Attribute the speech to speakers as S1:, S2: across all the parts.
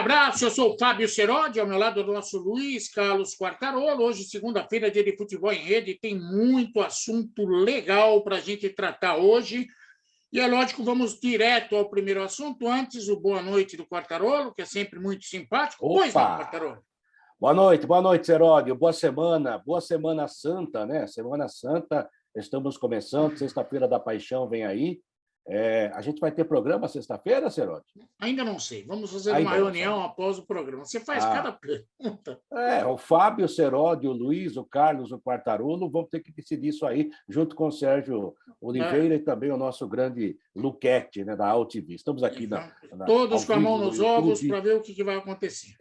S1: abraço, eu sou o Fábio Seródio, ao meu lado do nosso Luiz Carlos Quartarolo. Hoje, segunda-feira, dia de futebol em rede, tem muito assunto legal para a gente tratar hoje. E é lógico, vamos direto ao primeiro assunto. Antes, o boa noite do Quartarolo, que é sempre muito simpático.
S2: Opa!
S1: Pois não, Quartarolo?
S2: Boa noite, Seródio. Boa Semana Santa, né? Semana Santa, estamos começando, Sexta-feira da Paixão vem aí. A gente vai ter programa sexta-feira, Seródio?
S1: Ainda não sei. Vamos fazer uma
S2: Ainda não
S1: reunião
S2: sabe.
S1: após o programa. Você faz cada pergunta.
S2: O Fábio, o Seródio, o Luiz, o Carlos, o Quartarolo vão ter que decidir isso aí, junto com o Sérgio Oliveira e também o nosso grande Luquete, né, da AltV. Estamos aqui
S1: todos com a mão nos ovos
S2: YouTube.
S1: para ver o que vai acontecer.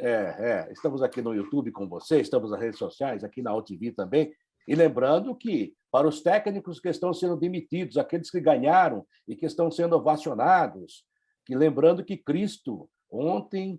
S2: Estamos aqui no YouTube com você, estamos nas redes sociais, aqui na AltV também. E lembrando que, para os técnicos que estão sendo demitidos, aqueles que ganharam e que estão sendo ovacionados, lembrando que Cristo, ontem,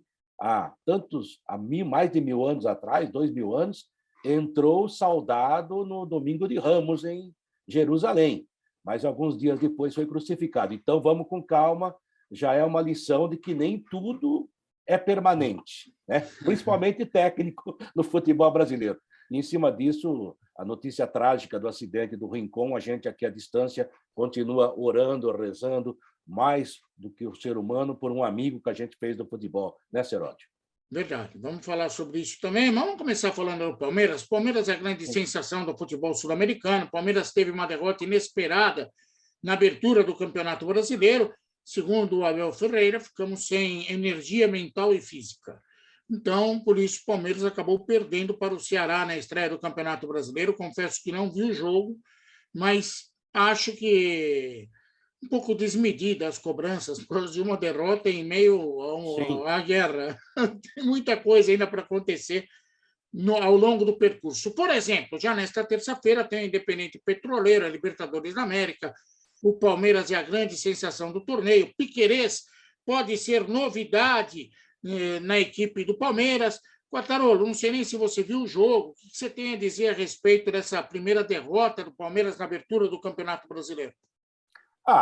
S2: mais de 1000 anos atrás, 2000 anos, entrou saudado no Domingo de Ramos, em Jerusalém. Mas alguns dias depois foi crucificado. Então, vamos com calma, já é uma lição de que nem tudo é permanente, né? Principalmente técnico no futebol brasileiro. E, em cima disso, a notícia trágica do acidente do Rincon, a gente aqui à distância continua orando, rezando, mais do que o ser humano, por um amigo que a gente fez do futebol, né, Seródio?
S1: Verdade. Vamos falar sobre isso também. Mas vamos começar falando do Palmeiras. Palmeiras é a grande sensação do futebol sul-americano. Palmeiras teve uma derrota inesperada na abertura do Campeonato Brasileiro. Segundo o Abel Ferreira, ficamos sem energia mental e física. Então, por isso, o Palmeiras acabou perdendo para o Ceará na estreia do Campeonato Brasileiro. Confesso que não vi o jogo, mas acho que um pouco desmedida as cobranças por causa de uma derrota em meio à guerra. Tem muita coisa ainda para acontecer ao longo do percurso. Por exemplo, já nesta terça-feira tem o Independente Petroleiro, a Libertadores da América. O Palmeiras é a grande sensação do torneio. Piquerez pode ser novidade na equipe do Palmeiras. Quartarolo, não sei nem se você viu o jogo. O que você tem a dizer a respeito dessa primeira derrota do Palmeiras na abertura do Campeonato Brasileiro?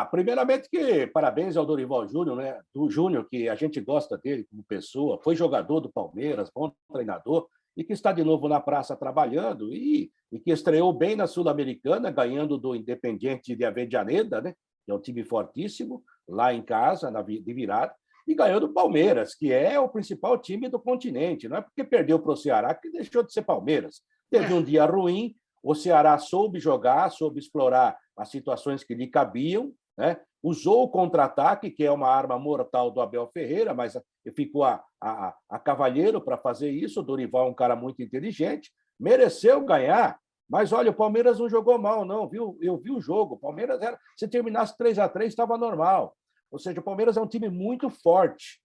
S2: Primeiramente, parabéns ao Dorival Júnior, né? Do Júnior, que a gente gosta dele como pessoa, foi jogador do Palmeiras, bom treinador, e que está de novo na praça trabalhando, e que estreou bem na Sul-Americana, ganhando do Independiente de Avellaneda, né? Que é um time fortíssimo, lá em casa, de virada, e ganhou do Palmeiras, que é o principal time do continente. Não é porque perdeu para o Ceará que deixou de ser Palmeiras. Teve um dia ruim, o Ceará soube jogar, soube explorar as situações que lhe cabiam, né? Usou o contra-ataque, que é uma arma mortal do Abel Ferreira, mas ficou a cavalheiro para fazer isso. O Dorival é um cara muito inteligente, mereceu ganhar, mas olha, o Palmeiras não jogou mal, não, viu? Eu vi o jogo, o Palmeiras se terminasse 3-3, estava normal. Ou seja, o Palmeiras é um time muito forte.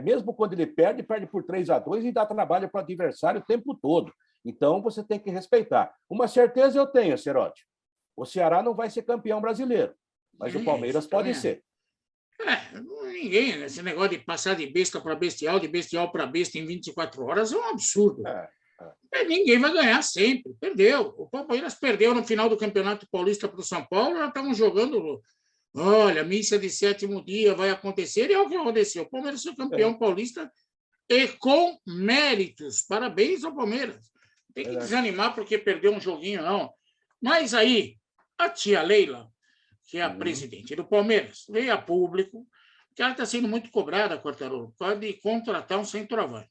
S2: Mesmo quando ele perde por 3-2 e dá trabalho para o adversário o tempo todo. Então, você tem que respeitar. Uma certeza eu tenho, Seródio. O Ceará não vai ser campeão brasileiro, mas o Palmeiras pode ser.
S1: Ninguém, esse negócio de passar de besta para bestial, de bestial para besta em 24 horas é um absurdo. Ninguém vai ganhar sempre. Perdeu. O Palmeiras perdeu no final do Campeonato Paulista para o São Paulo, já estavam jogando. Olha, missa de sétimo dia vai acontecer, e é o que aconteceu. O Palmeiras foi campeão paulista e com méritos. Parabéns ao Palmeiras. Tem que desanimar porque perdeu um joguinho, não. Mas aí, a tia Leila, que é a presidente do Palmeiras, veio a público, que ela está sendo muito cobrada, Quartarolo, pode contratar um centroavante.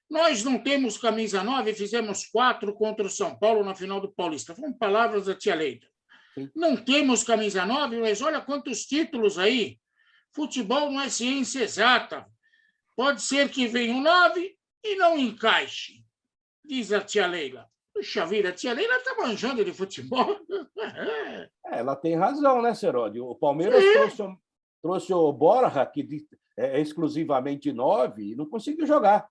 S1: Nós não temos camisa 9, fizemos 4 contra o São Paulo na final do Paulista. Foram palavras da tia Leila. Não temos camisa 9, mas olha quantos títulos aí. Futebol não é ciência exata. Pode ser que venha um 9 e não encaixe, diz a tia Leila. Puxa vida, a tia Leila está manjando de futebol.
S2: Ela tem razão, né, Seródio? O Palmeiras trouxe o Borja, que é exclusivamente 9, e não conseguiu jogar.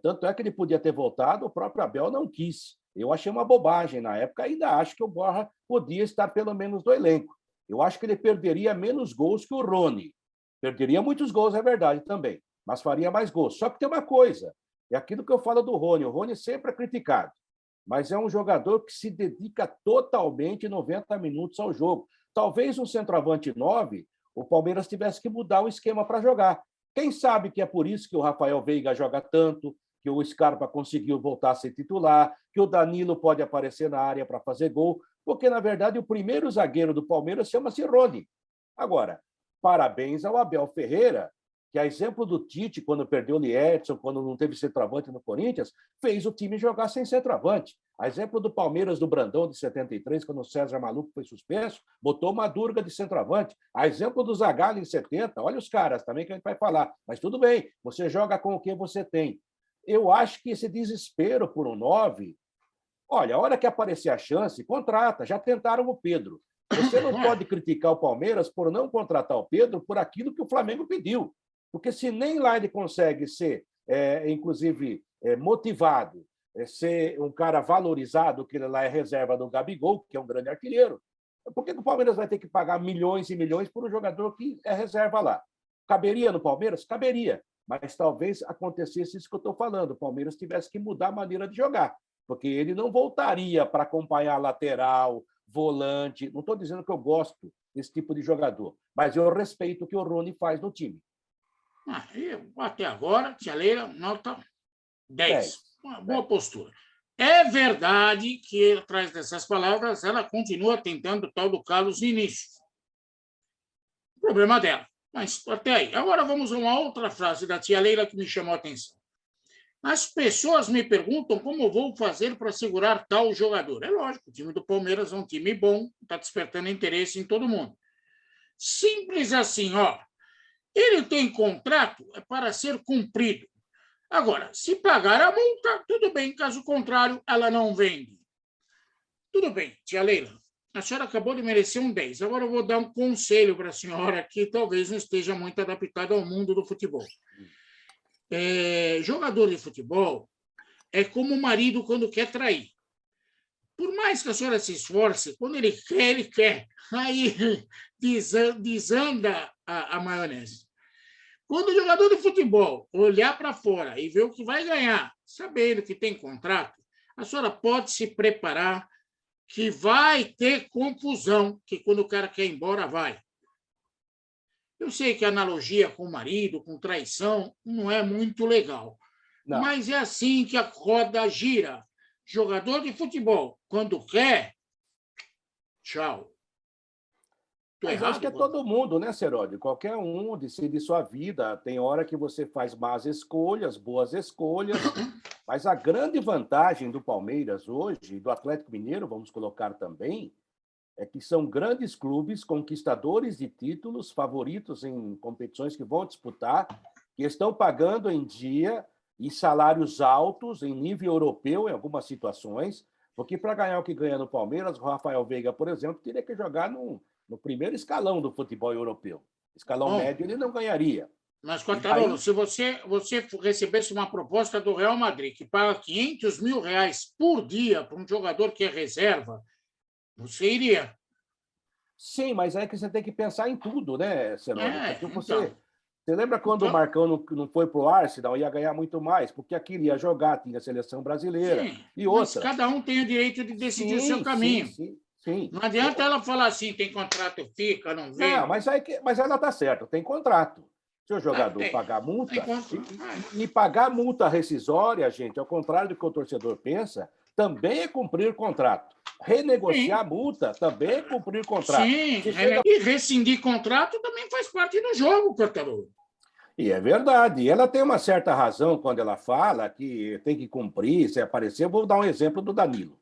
S2: Tanto é que ele podia ter voltado, o próprio Abel não quis. Eu achei uma bobagem na época, ainda acho que o Borja podia estar pelo menos no elenco. Eu acho que ele perderia menos gols que o Rony. Perderia muitos gols, é verdade, também, mas faria mais gols. Só que tem uma coisa, é aquilo que eu falo do Rony. O Rony sempre é criticado, mas é um jogador que se dedica totalmente 90 minutos ao jogo. Talvez um centroavante 9, o Palmeiras tivesse que mudar o esquema para jogar. Quem sabe que é por isso que o Rafael Veiga joga tanto, que o Scarpa conseguiu voltar a ser titular, que o Danilo pode aparecer na área para fazer gol, porque, na verdade, o primeiro zagueiro do Palmeiras chama-se Rony. Agora, parabéns ao Abel Ferreira, que, a exemplo do Tite, quando perdeu o Edson, quando não teve centroavante no Corinthians, fez o time jogar sem centroavante. A exemplo do Palmeiras do Brandão, de 73, quando o César Maluco foi suspenso, botou Madurga de centroavante. A exemplo do Zagallo, em 70, olha os caras também que a gente vai falar. Mas tudo bem, você joga com o que você tem. Eu acho que esse desespero por um 9, olha, a hora que aparecer a chance, contrata. Já tentaram o Pedro. Você não pode criticar o Palmeiras por não contratar o Pedro por aquilo que o Flamengo pediu. Porque se nem lá ele consegue ser, inclusive, motivado, ser um cara valorizado, que ele lá é reserva do Gabigol, que é um grande artilheiro, por que o Palmeiras vai ter que pagar milhões e milhões por um jogador que é reserva lá? Caberia no Palmeiras? Caberia. Mas talvez acontecesse isso que eu estou falando. O Palmeiras tivesse que mudar a maneira de jogar, porque ele não voltaria para acompanhar lateral, volante. Não estou dizendo que eu gosto desse tipo de jogador, mas eu respeito o que o Rony faz no time.
S1: Até agora, Tia Leila, nota 10. Uma boa
S2: 10.
S1: postura. É verdade que, atrás dessas palavras, ela continua tentando o tal do Carlos no início. Problema dela. Mas até aí. Agora vamos a uma outra frase da Tia Leila que me chamou a atenção. As pessoas me perguntam como vou fazer para segurar tal jogador. É lógico, o time do Palmeiras é um time bom, está despertando interesse em todo mundo. Simples assim, ó. Ele tem contrato para ser cumprido. Agora, se pagar a multa, tudo bem. Caso contrário, ela não vende. Tudo bem, Tia Leila. A senhora acabou de merecer um 10. Agora eu vou dar um conselho para a senhora que talvez não esteja muito adaptada ao mundo do futebol. Jogador de futebol é como o marido quando quer trair. Por mais que a senhora se esforce, quando ele quer, ele quer. Aí desanda a maionese. Quando o jogador de futebol olhar para fora e ver o que vai ganhar, sabendo que tem contrato, a senhora pode se preparar que vai ter confusão, que quando o cara quer ir embora, vai. Eu sei que a analogia com o marido, com traição, não é muito legal. Não. Mas é assim que a roda gira. Jogador de futebol, quando quer, tchau.
S2: Mas acho que é todo mundo, né, Seródio? Qualquer um decide sua vida. Tem hora que você faz más escolhas, boas escolhas. Mas a grande vantagem do Palmeiras hoje, do Atlético Mineiro, vamos colocar também, é que são grandes clubes, conquistadores de títulos, favoritos em competições que vão disputar, que estão pagando em dia e salários altos em nível europeu em algumas situações, porque para ganhar o que ganha no Palmeiras, o Rafael Veiga, por exemplo, teria que jogar no primeiro escalão do futebol europeu. Escalão médio ele não ganharia.
S1: Mas, Quartarolo, se você recebesse uma proposta do Real Madrid, que paga R$500 mil por dia para um jogador que é reserva, você iria?
S2: Sim, mas é que você tem que pensar em tudo, né, Senhora? Porque você lembra quando o Marcão não foi para o Arsenal, ia ganhar muito mais, porque aqui ele ia jogar, tinha a seleção brasileira.
S1: Sim,
S2: e outra.
S1: Mas cada um tem o direito de decidir o seu caminho.
S2: Sim.
S1: Não adianta ela falar assim, tem contrato, fica, não vem.
S2: Não, mas ela está certa, tem contrato. Se o jogador pagar multa, e pagar multa rescisória, gente, ao contrário do que o torcedor pensa, também é cumprir contrato. Renegociar multa também é cumprir contrato.
S1: Sim, e rescindir contrato também faz parte do jogo, Quartarolo.
S2: E é verdade. Ela tem uma certa razão quando ela fala que tem que cumprir, se aparecer. Eu vou dar um exemplo do Danilo.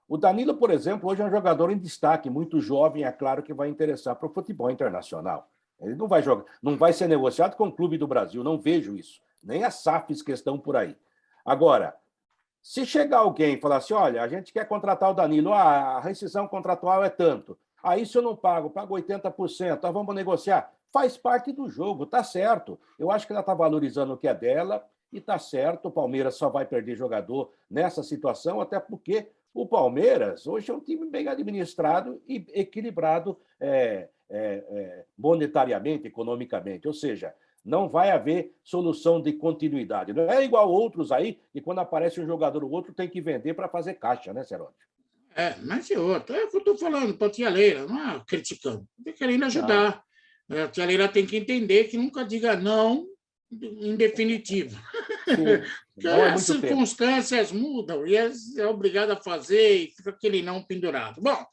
S2: O Danilo, por exemplo, hoje é um jogador em destaque, muito jovem, é claro que vai interessar para o futebol internacional. Ele não vai jogar, não vai ser negociado com o clube do Brasil, não vejo isso. Nem as SAFs que estão por aí. Agora, se chegar alguém e falar assim, olha, a gente quer contratar o Danilo, a rescisão contratual é tanto. Aí se eu não pago 80%, vamos negociar. Faz parte do jogo, tá certo. Eu acho que ela está valorizando o que é dela e tá certo. O Palmeiras só vai perder jogador nessa situação, até porque o Palmeiras hoje é um time bem administrado e equilibrado monetariamente, economicamente. Ou seja, não vai haver solução de continuidade. Não é igual outros aí, que quando aparece um jogador ou outro tem que vender para fazer caixa, né, Seródio?
S1: Mas é outro. É o que eu estou falando para a Tia Leila, não é criticando. Estou querendo ajudar. A Tia Leila tem que entender que nunca diga não em definitivo.
S2: Sim,
S1: Porque
S2: não é
S1: as
S2: muito tempo.
S1: circunstâncias mudam e é obrigado a fazer e fica aquele não pendurado. Bom,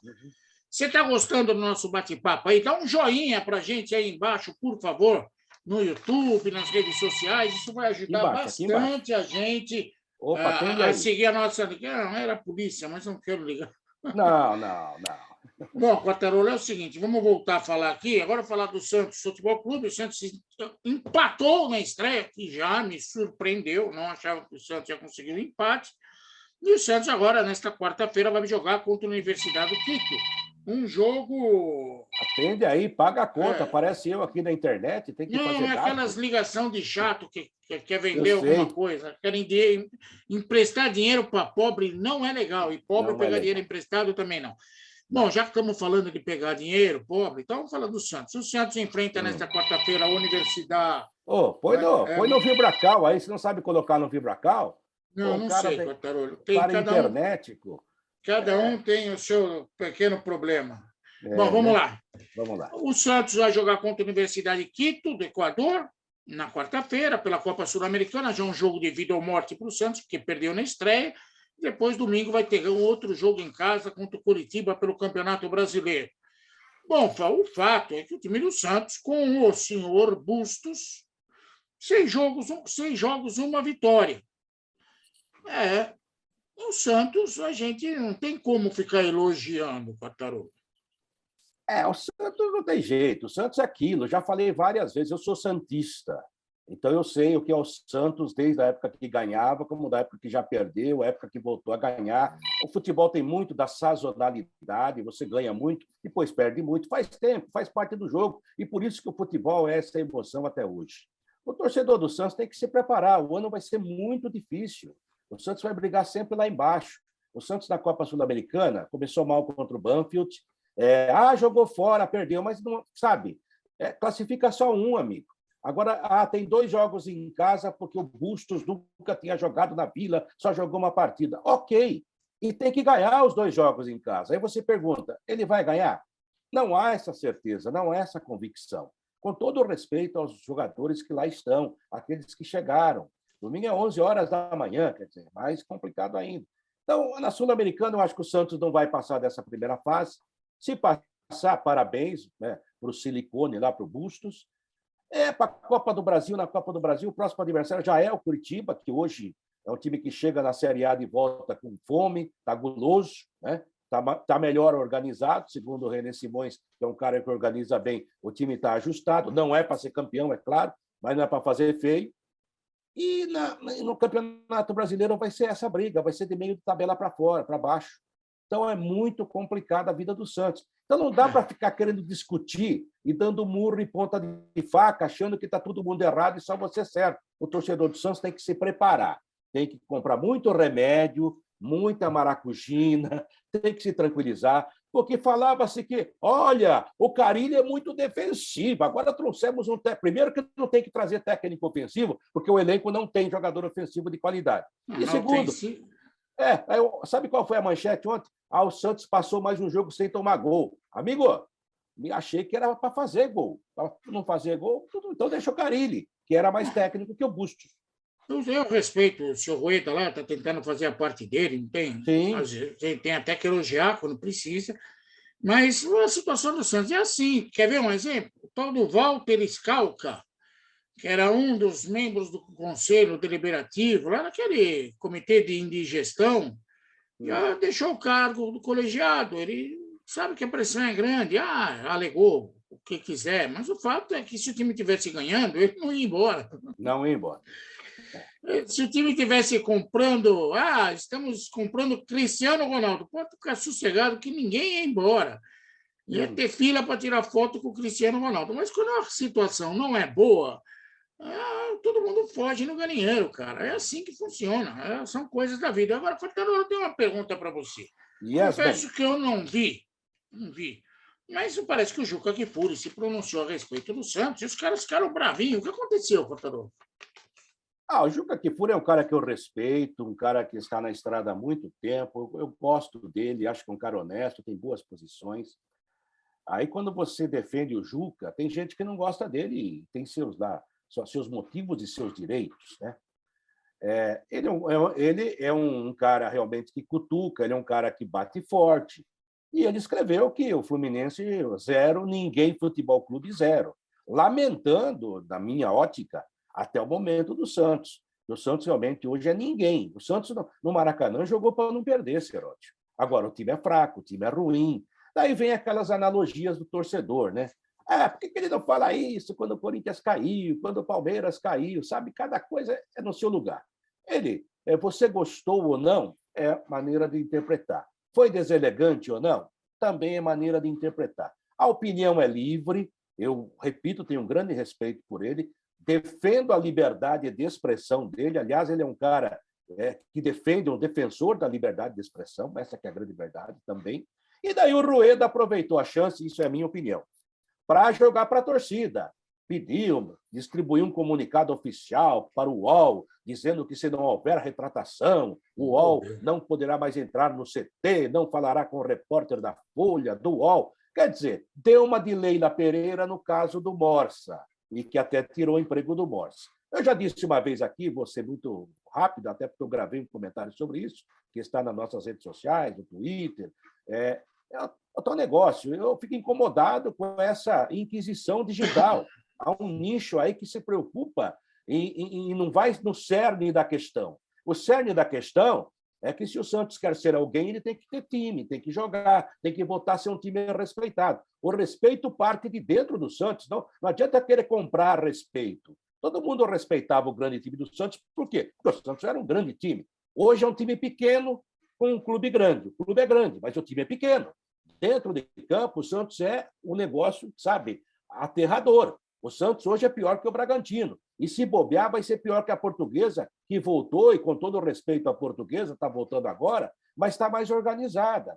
S1: você está gostando do nosso bate-papo aí? Dá um joinha para a gente aí embaixo, por favor, no YouTube, nas redes sociais. Isso vai ajudar
S2: Aqui embaixo.
S1: bastante a gente
S2: Opa, atende
S1: a
S2: aí.
S1: seguir a nossa. Não, era a polícia, mas não quero ligar.
S2: Não, não, não.
S1: Bom, Quartarolo, é o seguinte, vamos voltar a falar aqui, agora falar do Santos Futebol Clube. O Santos empatou na estreia, que já me surpreendeu, não achava que o Santos ia conseguir um empate. E o Santos agora, nesta quarta-feira, vai jogar contra a Universidade do Quito. Um jogo...
S2: Atende aí, paga a conta. Aparece eu aqui na internet, tem que
S1: Não
S2: fazer
S1: é aquelas
S2: gasto.
S1: ligação de chato que quer
S2: Eu
S1: vender alguma
S2: sei.
S1: coisa. Querem emprestar dinheiro para pobre não é legal. E pobre
S2: Não é
S1: pegar dinheiro
S2: legal.
S1: emprestado também não. Bom,
S2: Não.
S1: já que estamos falando de pegar dinheiro, pobre, então vamos falar do Santos. O Santos enfrenta nesta quarta-feira a Universidade.
S2: Ô, põe no Vibracal aí, você não sabe colocar no Vibracal? Pô,
S1: Não, não sei, Quartarolo.
S2: o
S1: Tem
S2: cara é internético.
S1: cada um tem o seu pequeno problema. Bom,
S2: É,
S1: vamos
S2: né?
S1: lá.
S2: Vamos lá.
S1: O Santos vai jogar contra a Universidade de Quito, do Equador, na quarta-feira, pela Copa Sul-Americana. Já um jogo de vida ou morte para o Santos, porque perdeu na estreia. Depois, domingo, vai ter um outro jogo em casa contra o Curitiba pelo Campeonato Brasileiro. Bom, o fato é que o time do Santos, com o senhor Bustos, 6 jogos, uma vitória. O Santos, a gente não tem como ficar elogiando, Quartarolo.
S2: O Santos não tem jeito. O Santos é aquilo. Já falei várias vezes, eu sou santista. Então, eu sei o que é o Santos desde a época que ganhava, como da época que já perdeu, a época que voltou a ganhar. O futebol tem muito da sazonalidade, você ganha muito, depois perde muito, faz tempo, faz parte do jogo. E por isso que o futebol é essa emoção até hoje. O torcedor do Santos tem que se preparar, o ano vai ser muito difícil. O Santos vai brigar sempre lá embaixo. O Santos na Copa Sul-Americana começou mal contra o Banfield, jogou fora, perdeu, mas não sabe, classifica só um, amigo. Agora, tem 2 jogos em casa, porque o Bustos nunca tinha jogado na Vila, só jogou uma partida. Ok, e tem que ganhar os 2 jogos em casa. Aí você pergunta, ele vai ganhar? Não há essa certeza, não há essa convicção. Com todo o respeito aos jogadores que lá estão, aqueles que chegaram. Domingo é 11 horas da manhã, quer dizer, mais complicado ainda. Então, na Sul-Americana, eu acho que o Santos não vai passar dessa primeira fase. Se passar, parabéns, né, para o Silicone, lá para o Bustos. Para a Copa do Brasil, na Copa do Brasil, o próximo adversário já é o Curitiba, que hoje é um time que chega na Série A de volta com fome, está guloso, né? Tá melhor organizado, segundo o René Simões, que é um cara que organiza bem, o time está ajustado, não é para ser campeão, é claro, mas não é para fazer feio. E no Campeonato Brasileiro vai ser essa briga, vai ser de meio de tabela para fora, para baixo. Então, é muito complicada a vida do Santos. Então, não dá para ficar querendo discutir e dando murro e ponta de faca, achando que está todo mundo errado e só você certo. O torcedor do Santos tem que se preparar, tem que comprar muito remédio, muita maracujina, tem que se tranquilizar, porque falava-se que, olha, o Carille é muito defensivo, agora trouxemos primeiro que não tem que trazer técnico ofensivo, porque o elenco não tem jogador ofensivo de qualidade. E segundo, sabe qual foi a manchete ontem? O Santos passou mais um jogo sem tomar gol. Amigo, me achei que era para fazer gol. Para não fazer gol, então deixa o Carille, que era mais técnico que o Bustos.
S1: Eu respeito o senhor Rueda lá, está tentando fazer a parte dele, não tem?
S2: Sim.
S1: Tem até que elogiar quando precisa. Mas a situação do Santos é assim. Quer ver um exemplo? O tal do Walter Schalka, que era um dos membros do Conselho Deliberativo, lá naquele comitê de indigestão, já deixou o cargo do colegiado. Ele sabe que a pressão é grande. Alegou o que quiser, mas o fato é que se o time estivesse ganhando, ele não ia embora.
S2: Não ia embora.
S1: Se o time estivesse comprando, estamos comprando Cristiano Ronaldo, pode ficar sossegado que ninguém ia embora. Ia ter fila para tirar foto com o Cristiano Ronaldo. Mas quando a situação não é boa, todo mundo foge no galinheiro, cara. É assim que funciona. São coisas da vida. Agora, Fortaleza, eu tenho uma pergunta para você. Confesso que eu não vi. Mas parece que o Juca Kfouri se pronunciou a respeito do Santos e os caras ficaram bravinhos. O que aconteceu, Fortaleza?
S2: O Juca Kfouri é um cara que eu respeito, um cara que está na estrada há muito tempo. Eu gosto dele, acho que é um cara honesto, tem boas posições. Aí, quando você defende o Juca, tem gente que não gosta dele, tem seus motivos e seus direitos, né? Ele é um cara realmente que cutuca, ele é um cara que bate forte. E ele escreveu que o Fluminense 0, ninguém Futebol Clube 0, lamentando, na minha ótica, até o momento do Santos. O Santos realmente hoje é ninguém. O Santos no Maracanã jogou para não perder, Cerotti. Agora, o time é fraco, o time é ruim. Daí vem aquelas analogias do torcedor, né? Por que ele não fala isso quando o Corinthians caiu, quando o Palmeiras caiu? Sabe, cada coisa é no seu lugar. Você gostou ou não, é maneira de interpretar. Foi deselegante ou não? Também é maneira de interpretar. A opinião é livre, eu repito, tenho um grande respeito por ele, defendo a liberdade de expressão dele. Aliás, ele é um cara que defende, um defensor da liberdade de expressão, essa que é a grande verdade também. E daí o Rueda aproveitou a chance, isso é a minha opinião, para jogar para a torcida. Pediu, distribuiu um comunicado oficial para o UOL, dizendo que se não houver retratação, o UOL não poderá mais entrar no CT, não falará com o repórter da Folha, do UOL. Quer dizer, deu uma de Leila Pereira no caso do Morsa, e que até tirou o emprego do Morsa. Eu já disse uma vez aqui, vou ser muito rápido, até porque eu gravei um comentário sobre isso, que está nas nossas redes sociais, no Twitter. É tal negócio. Eu fico incomodado com essa inquisição digital. Há um nicho aí que se preocupa e não vai no cerne da questão. O cerne da questão é que, se o Santos quer ser alguém, ele tem que ter time, tem que jogar, tem que voltar a ser um time respeitado. O respeito parte de dentro do Santos. Não adianta querer comprar respeito. Todo mundo respeitava o grande time do Santos. Por quê? Porque o Santos era um grande time. Hoje é um time pequeno com um clube grande. O clube é grande, mas o time é pequeno. Dentro de campo, o Santos é um negócio, sabe, aterrador. O Santos hoje é pior que o Bragantino. E, se bobear, vai ser pior que a Portuguesa, que voltou, e com todo respeito à Portuguesa, está voltando agora, mas está mais organizada.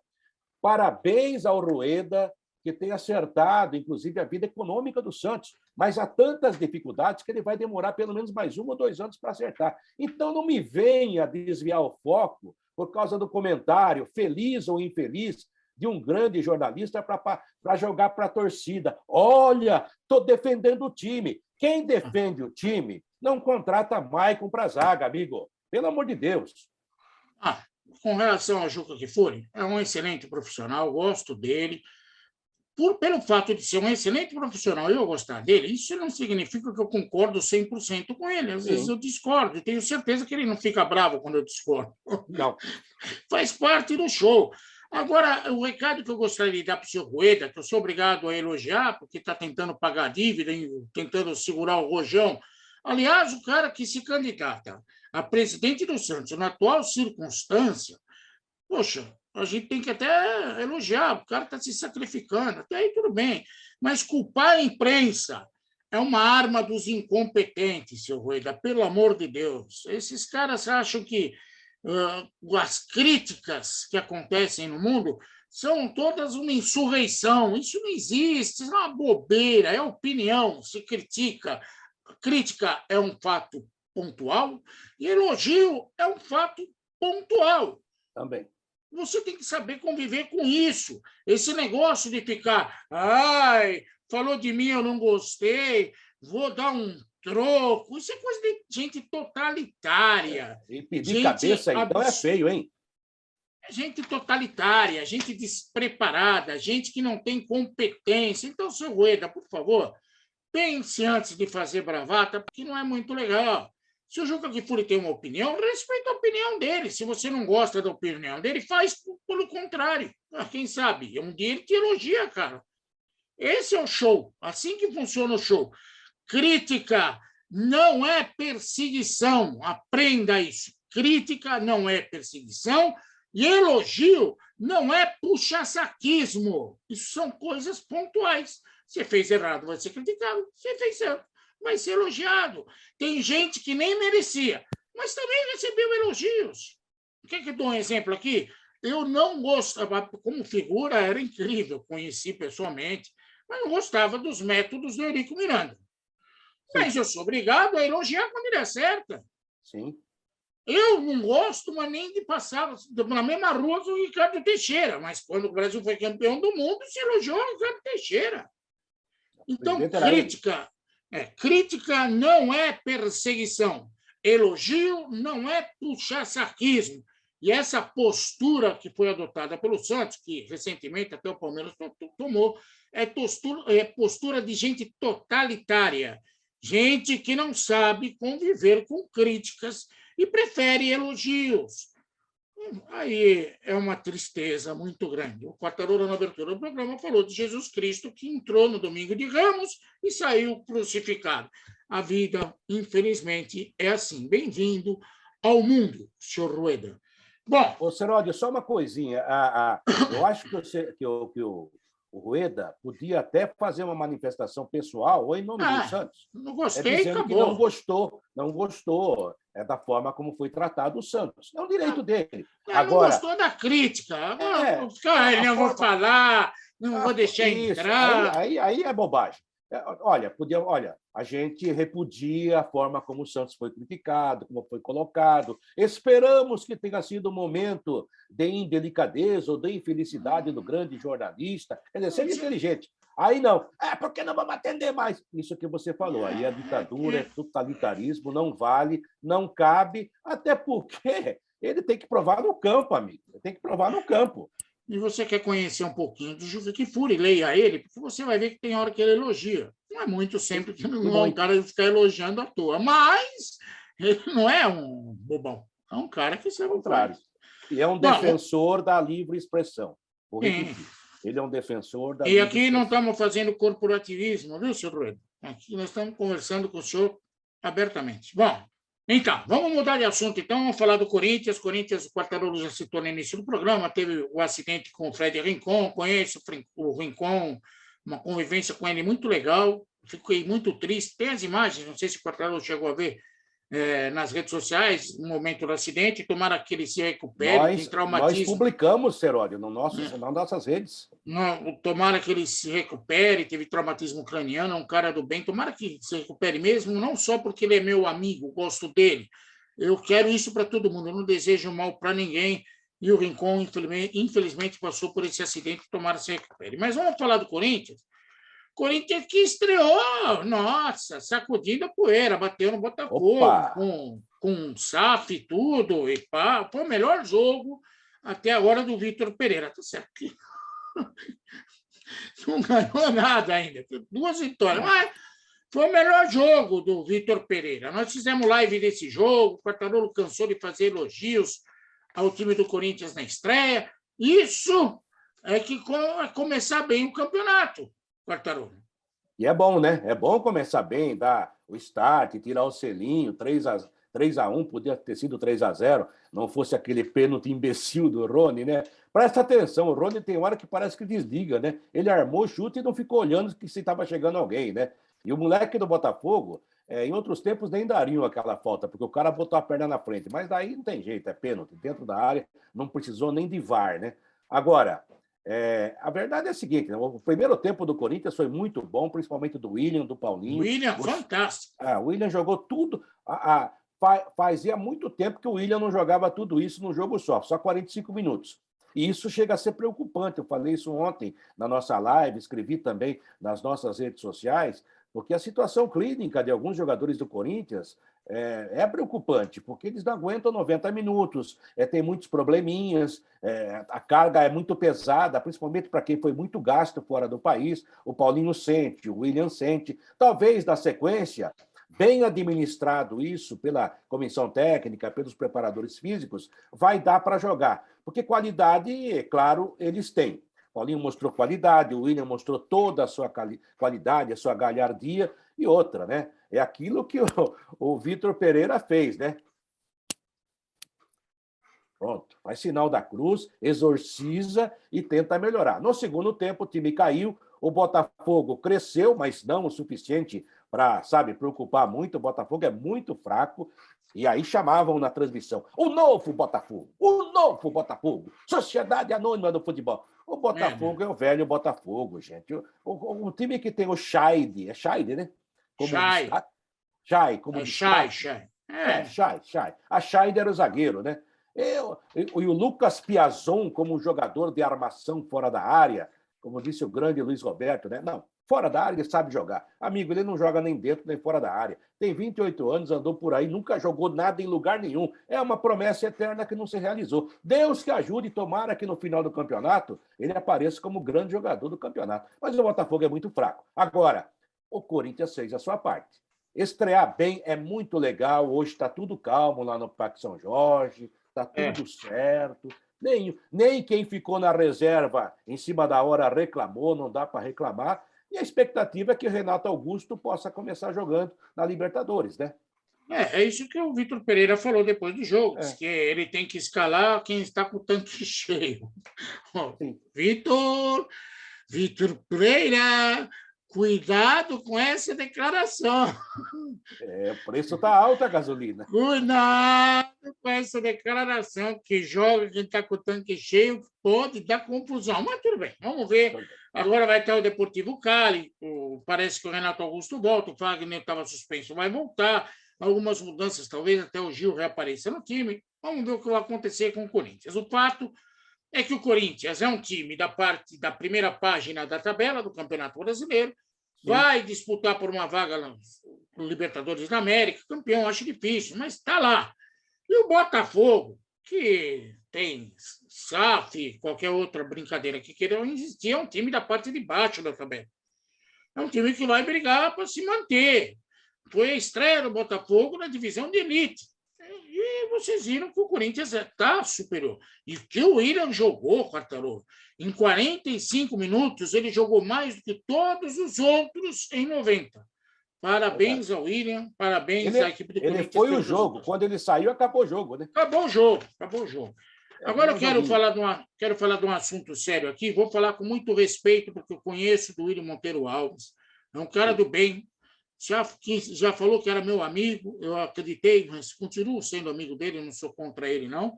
S2: Parabéns ao Rueda, que tem acertado, inclusive, a vida econômica do Santos. Mas há tantas dificuldades que ele vai demorar pelo menos mais 1 ou 2 anos para acertar. Então, não me venha desviar o foco por causa do comentário, feliz ou infeliz, de um grande jornalista para jogar para a torcida. Olha, estou defendendo o time. Quem defende o time não contrata Maicon para a zaga, amigo. Pelo amor de Deus.
S1: Com relação ao Juca Kfouri, é um excelente profissional, gosto dele. Pelo fato de ser um excelente profissional e eu gostar dele, isso não significa que eu concordo 100% com ele. Às vezes eu discordo, e tenho certeza que ele não fica bravo quando eu discordo.
S2: Não.
S1: Faz parte do show. Agora, o recado que eu gostaria de dar para o senhor Rueda, que eu sou obrigado a elogiar, porque está tentando pagar a dívida, tentando segurar o rojão. Aliás, o cara que se candidata a presidente do Santos, na atual circunstância, poxa, a gente tem que até elogiar, o cara está se sacrificando, até aí tudo bem. Mas culpar a imprensa é uma arma dos incompetentes, senhor Rueda, pelo amor de Deus. Esses caras acham que as críticas que acontecem no mundo são todas uma insurreição. Isso não existe, isso é uma bobeira, é opinião, se critica. Crítica é um fato pontual e elogio é um fato pontual.
S2: Também.
S1: Você tem que saber conviver com isso. Esse negócio de ficar, falou de mim, eu não gostei, vou dar um troco, isso é coisa de gente totalitária.
S2: E pedir cabeça, então, é feio, hein?
S1: Gente totalitária, gente despreparada, gente que não tem competência. Então, senhor Rueda, por favor, pense antes de fazer bravata, porque não é muito legal. Se o Juca Kfouri tem uma opinião, respeita a opinião dele. Se você não gosta da opinião dele, faz pelo contrário. Quem sabe? Um dia ele te elogia, cara. Esse é o show. Assim que funciona o show. Crítica não é perseguição. Aprenda isso. Crítica não é perseguição e elogio não é puxa-saquismo. Isso são coisas pontuais. Você fez errado, vai ser criticado. Você fez certo, vai ser elogiado. Tem gente que nem merecia, mas também recebeu elogios. Quer que eu dou um exemplo aqui? Eu não gostava, como figura era incrível, conheci pessoalmente, mas não gostava dos métodos do Eurico Miranda. Mas eu sou obrigado a elogiar quando ele acerta.
S2: Sim.
S1: Eu não gosto, mas nem de passar na mesma rua que o Ricardo Teixeira, mas quando o Brasil foi campeão do mundo, se elogiou o Ricardo Teixeira. Então, crítica Crítica não é perseguição. Elogio não é puxar sarquismo. E essa postura que foi adotada pelo Santos, que recentemente até o Palmeiras tomou, é postura de gente totalitária, gente que não sabe conviver com críticas e prefere elogios. Aí é uma tristeza muito grande. O Quartarolo, na abertura do programa, falou de Jesus Cristo, que entrou no domingo de Ramos e saiu crucificado. A vida, infelizmente, é assim. Bem-vindo ao mundo, senhor Rueda.
S2: Bom, ô, Seródio, só uma coisinha. Eu acho que o Rueda podia até fazer uma manifestação pessoal ou em nome do Santos.
S1: Não gostei,
S2: dizendo
S1: acabou.
S2: Que não gostou da forma como foi tratado o Santos. É um direito dele.
S1: Agora, não gostou da crítica. Não vou falar, não vou deixar entrar.
S2: Aí é bobagem. Olha, a gente repudia a forma como o Santos foi criticado, como foi colocado. Esperamos que tenha sido um momento de indelicadeza ou de infelicidade do grande jornalista. Quer dizer, seja inteligente. Aí não. Porque não vamos atender mais. Isso que você falou. Aí é ditadura, é totalitarismo, não vale, não cabe, até porque ele tem que provar no campo, amigo. Ele tem que provar no campo.
S1: E você quer conhecer um pouquinho do Juventude Fúria, leia ele, porque você vai ver que tem hora que ele elogia. Não é muito sempre que não é um cara que fica elogiando à toa, mas ele não é um bobão. É um cara que serve o contrário.
S2: E é um defensor da livre expressão. Ele é um defensor da livre expressão.
S1: E aqui não estamos fazendo corporativismo, viu, senhor Rueda? Aqui nós estamos conversando com o senhor abertamente. Bom, então, vamos mudar de assunto, então, vamos falar do Corinthians. O Quartarolo já citou no início do programa, teve o acidente com o Fred Rincon, conheço o Rincon, uma convivência com ele muito legal, fiquei muito triste. Tem as imagens, não sei se o Quartarolo chegou a ver nas redes sociais, no momento do acidente, tomara que ele se recupere, tem traumatismo.
S2: Nós publicamos, Seródio, nas nossas redes.
S1: Tomara que ele se recupere, teve traumatismo craniano, é um cara do bem, tomara que se recupere mesmo, não só porque ele é meu amigo, gosto dele, eu quero isso para todo mundo, eu não desejo mal para ninguém, e o Rincon, infelizmente, passou por esse acidente, tomara que se recupere. Mas vamos falar do Corinthians? Corinthians que estreou, nossa, sacudindo a poeira, bateu no Botafogo, com SAF e tudo, e pá, foi o melhor jogo até agora do Vitor Pereira. Tá certo que não ganhou nada ainda, 2 vitórias, mas foi o melhor jogo do Vitor Pereira. Nós fizemos live desse jogo, o Quartarolo cansou de fazer elogios ao time do Corinthians na estreia. Isso é que começar bem o campeonato. Quartarolo.
S2: E é bom, né? É bom começar bem, dar o start, tirar o selinho, 3-1, podia ter sido 3-0, não fosse aquele pênalti imbecil do Rony, né? Presta atenção, o Rony tem hora que parece que desliga, né? Ele armou o chute e não ficou olhando se estava chegando alguém, né? E o moleque do Botafogo, em outros tempos nem dariam aquela falta, porque o cara botou a perna na frente, mas daí não tem jeito, é pênalti, dentro da área, não precisou nem de VAR, né? Agora, a verdade é a seguinte, né? O primeiro tempo do Corinthians foi muito bom, principalmente do William, do Paulinho.
S1: William, fantástico.
S2: O William jogou tudo. Fazia muito tempo que o William não jogava tudo isso num jogo só 45 minutos. E isso chega a ser preocupante. Eu falei isso ontem na nossa live, escrevi também nas nossas redes sociais, porque a situação clínica de alguns jogadores do Corinthians é preocupante, porque eles não aguentam 90 minutos, tem muitos probleminhas, a carga é muito pesada, principalmente para quem foi muito gasto fora do país. O Paulinho sente, o William sente. Talvez, na sequência, bem administrado isso pela comissão técnica, pelos preparadores físicos, vai dar para jogar. Porque qualidade, é claro, eles têm. O Paulinho mostrou qualidade, o William mostrou toda a sua qualidade, a sua galhardia, e outra, né? É aquilo que o Vitor Pereira fez, né? Pronto, faz sinal da cruz, exorciza e tenta melhorar. No segundo tempo, o time caiu, o Botafogo cresceu, mas não o suficiente para, preocupar muito. O Botafogo é muito fraco. E aí chamavam na transmissão, o novo Botafogo, Sociedade Anônima do Futebol. O Botafogo é o velho Botafogo, gente. O time que tem o Scheid, é Scheid, né?
S1: Scheid.
S2: Scheid. A Scheid era o zagueiro, né? E o Lucas Piazon como jogador de armação fora da área. como disse o grande Luiz Roberto, né? Não, fora da área ele sabe jogar. Amigo, ele não joga nem dentro nem fora da área. Tem 28 anos, andou por aí, nunca jogou nada em lugar nenhum. É uma promessa eterna que não se realizou. Deus que ajude, tomara que no final do campeonato ele apareça como grande jogador do campeonato. Mas o Botafogo é muito fraco. Agora, o Corinthians fez a sua parte. Estrear bem é muito legal. Hoje está tudo calmo lá no Parque São Jorge, está tudo certo. Nem quem ficou na reserva em cima da hora reclamou, não dá para reclamar. E a expectativa é que o Renato Augusto possa começar jogando na Libertadores, né?
S1: É isso que o Vitor Pereira falou depois do jogo, que ele tem que escalar quem está com o tanque cheio. Vitor Pereira, cuidado com essa declaração.
S2: O preço está alto a gasolina.
S1: Cuidado com essa declaração, que joga quem está com o tanque cheio, pode dar confusão. Mas tudo bem, vamos ver. Agora vai ter o Deportivo Cali, parece que o Renato Augusto volta, o Fagner estava suspenso, vai voltar. Algumas mudanças, talvez até o Gil reapareça no time. Vamos ver o que vai acontecer com o Corinthians. O fato é que o Corinthians é um time da primeira página da tabela do Campeonato Brasileiro, vai disputar por uma vaga no Libertadores da América, campeão, acho difícil, mas está lá. E o Botafogo, que tem SAF, qualquer outra brincadeira que queiram existir, é um time da parte de baixo da tabela. É um time que vai brigar para se manter. Foi a estreia do Botafogo na divisão de elite. E vocês viram que o Corinthians está superior. E que o William jogou, Quartarolo, em 45 minutos, ele jogou mais do que todos os outros em 90. Parabéns ao William, parabéns à equipe do Corinthians.
S2: Ele foi o jogo. Quando ele saiu, acabou o jogo, né?
S1: Acabou o jogo. Agora eu quero falar de um assunto sério aqui. Vou falar com muito respeito, porque eu conheço do William Monteiro Alves. É um cara do bem. Já falou que era meu amigo, eu acreditei, mas continuo sendo amigo dele, não sou contra ele, não.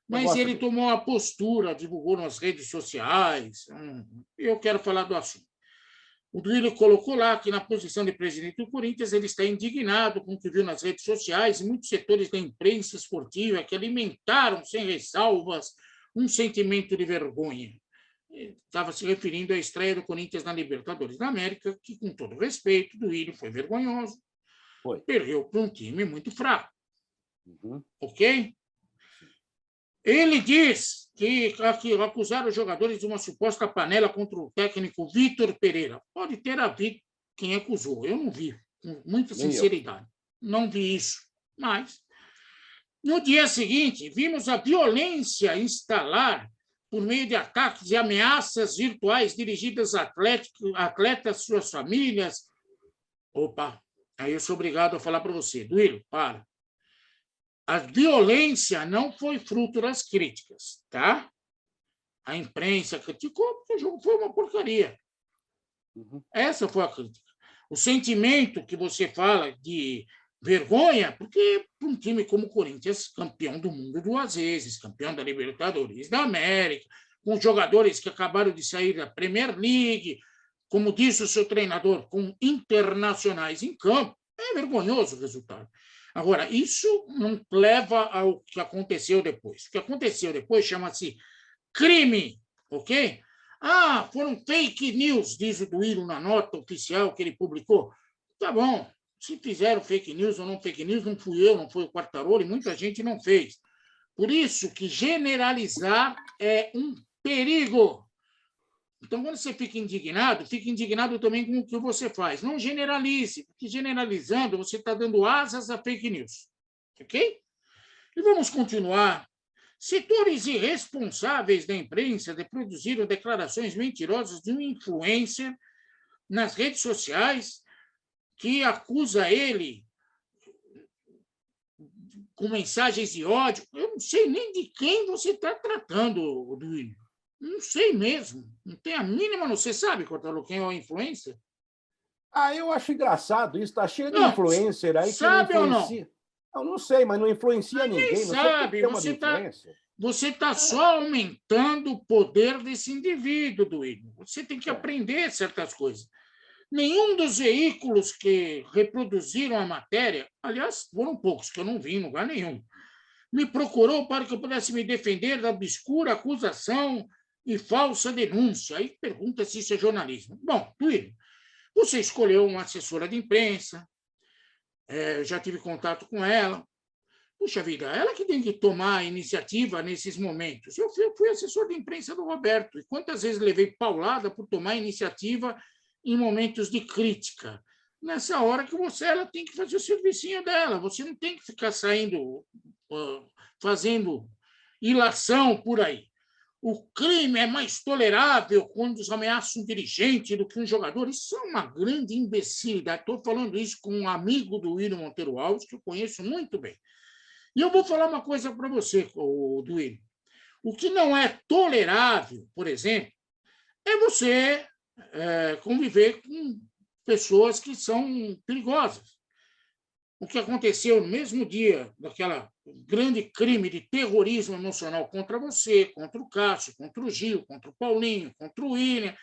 S1: Mas ele tomou uma postura, divulgou nas redes sociais. Eu quero falar do assunto. O Duílio colocou lá que, na posição de presidente do Corinthians, ele está indignado com o que viu nas redes sociais e muitos setores da imprensa esportiva que alimentaram, sem ressalvas, um sentimento de vergonha. Estava se referindo à estreia do Corinthians na Libertadores da América, que, com todo respeito, Duílio foi vergonhoso. Perdeu para um time muito fraco. Ok? Ele diz que acusaram os jogadores de uma suposta panela contra o técnico Vitor Pereira. Pode ter havido quem acusou. Eu não vi, com muita sinceridade. Não vi isso. Mas, no dia seguinte, vimos a violência instalar por meio de ataques e ameaças virtuais dirigidas a atletas, suas famílias. Opa, aí eu sou obrigado a falar para você. Duílio, para. A violência não foi fruto das críticas, tá? A imprensa criticou porque o jogo foi uma porcaria. Essa foi a crítica. O sentimento que você fala de vergonha, porque para um time como o Corinthians, campeão do mundo 2 vezes, campeão da Libertadores da América, com jogadores que acabaram de sair da Premier League, como disse o seu treinador, com internacionais em campo, é vergonhoso o resultado. Agora, isso não leva ao que aconteceu depois. O que aconteceu depois chama-se crime, ok? Foram fake news, diz o Duílio na nota oficial que ele publicou. Tá bom, se fizeram fake news ou não fake news, não fui eu, não foi o Quartarolo, e muita gente não fez. Por isso que generalizar é um perigo. Então, quando você fica indignado também com o que você faz. Não generalize, porque generalizando você está dando asas a fake news. Ok? E vamos continuar. Setores irresponsáveis da imprensa produziram declarações mentirosas de um influencer nas redes sociais que acusa ele com mensagens de ódio. Eu não sei nem de quem você está tratando, Duílio. Não sei mesmo. Não tem a mínima. Você sabe, Cortalo, quem é o influencer?
S2: Eu acho engraçado isso. Está cheio de influencer aí que
S1: não influencia.
S2: Sabe ou não? Eu não sei, mas não influencia ninguém.
S1: Sabe. Você está só aumentando o poder desse indivíduo, Duílio. Você tem que aprender certas coisas. Nenhum dos veículos que reproduziram a matéria, aliás, foram poucos, que eu não vi em lugar nenhum, me procurou para que eu pudesse me defender da obscura acusação e falsa denúncia. Aí pergunta se isso é jornalismo. Bom, Duílio, você escolheu uma assessora de imprensa, já tive contato com ela. Puxa vida, ela que tem que tomar a iniciativa nesses momentos. Eu fui assessor de imprensa do Roberto, e quantas vezes levei paulada por tomar iniciativa em momentos de crítica? Nessa hora que ela tem que fazer o servicinho dela, você não tem que ficar saindo, fazendo ilação por aí. O crime é mais tolerável quando ameaça um dirigente do que um jogador. Isso é uma grande imbecilidade. Estou falando isso com um amigo do William Monteiro Alves, que eu conheço muito bem. E eu vou falar uma coisa para você, Duílio. O que não é tolerável, por exemplo, é você conviver com pessoas que são perigosas. O que aconteceu no mesmo dia daquela grande crime de terrorismo emocional contra você, contra o Cássio, contra o Gil, contra o Paulinho, contra o William,